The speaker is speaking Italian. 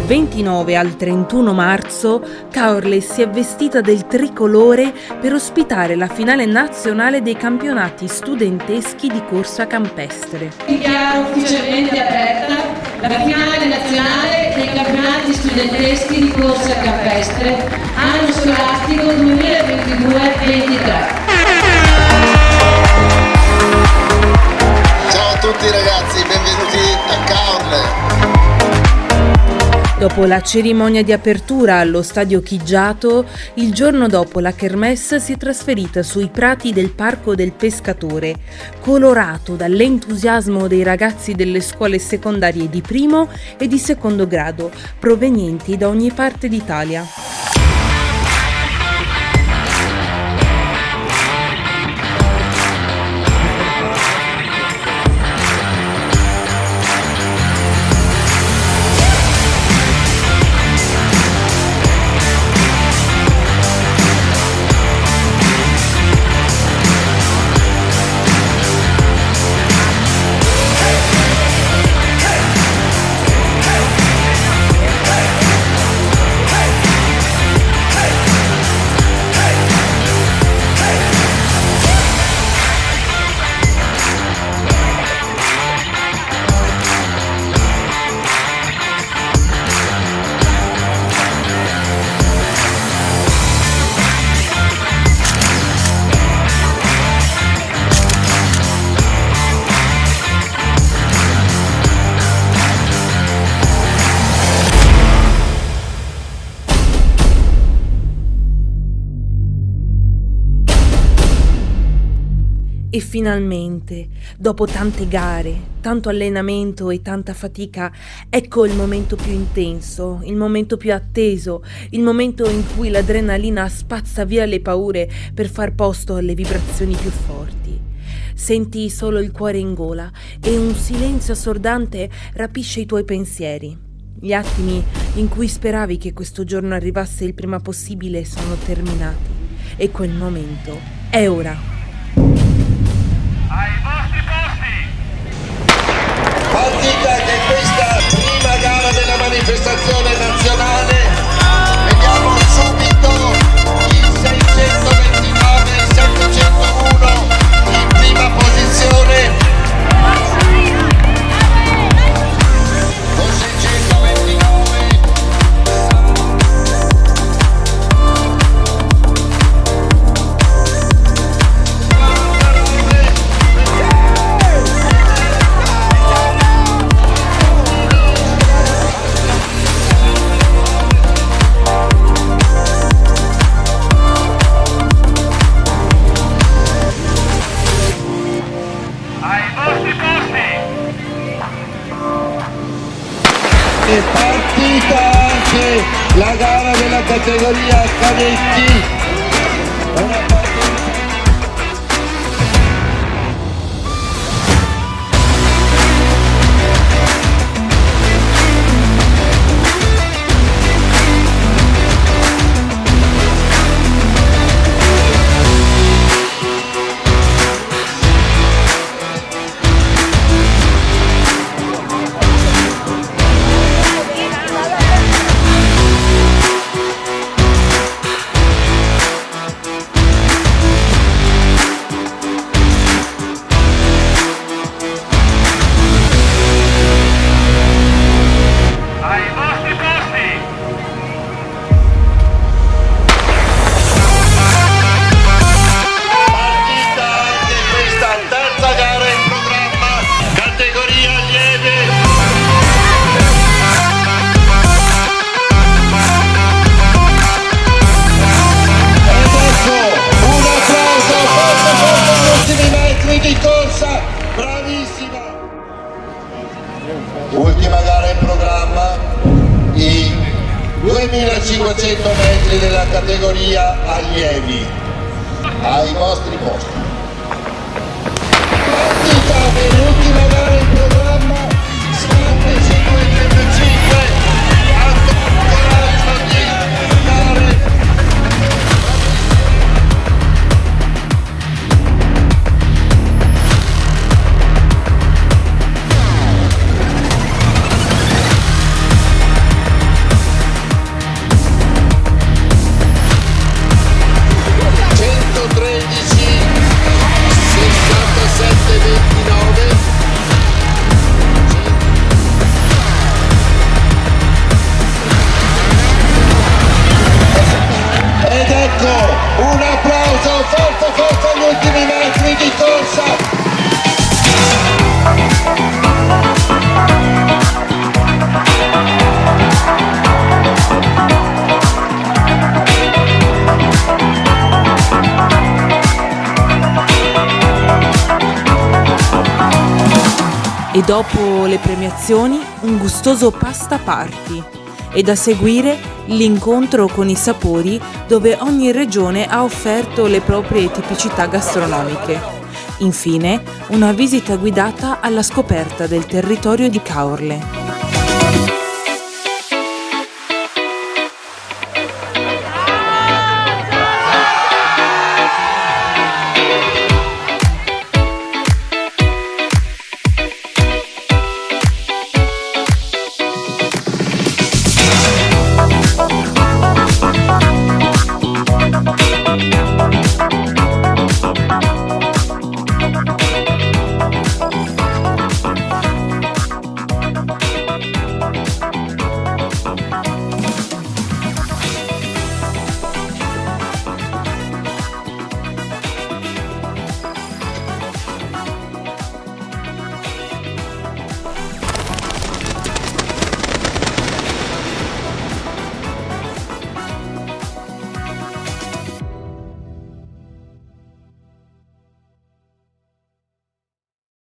29 al 31 marzo, Caorle si è vestita del tricolore per ospitare la finale nazionale dei campionati studenteschi di corsa campestre. Dichiaro ufficialmente aperta la finale nazionale dei campionati studenteschi di corsa campestre anno scolastico 2022-23. Ciao a tutti ragazzi, benvenuti a Caorle. Dopo la cerimonia di apertura allo stadio Chiggiato, il giorno dopo la kermesse si è trasferita sui prati del Parco del Pescatore, colorato dall'entusiasmo dei ragazzi delle scuole secondarie di primo e di secondo grado, provenienti da ogni parte d'Italia. E finalmente, dopo tante gare, tanto allenamento e tanta fatica, ecco il momento più intenso, il momento più atteso, il momento in cui l'adrenalina spazza via le paure per far posto alle vibrazioni più forti. Senti solo il cuore in gola e un silenzio assordante rapisce i tuoi pensieri. Gli attimi in cui speravi che questo giorno arrivasse il prima possibile sono terminati e quel momento è ora. Ai vostri posti! Partita che questa prima gara della manifestazione nazionale, vediamo subito il 629 e il 701 in prima posizione. Con 629 è partita anche la gara della categoria cadetti. Ultima gara in programma, i 2500 metri della categoria allievi. Ai vostri posti. Partita per l'ultima gara in programma, 735, coraggio di gare. E dopo le premiazioni un gustoso pasta party e da seguire l'incontro con i sapori dove ogni regione ha offerto le proprie tipicità gastronomiche. Infine una visita guidata alla scoperta del territorio di Caorle.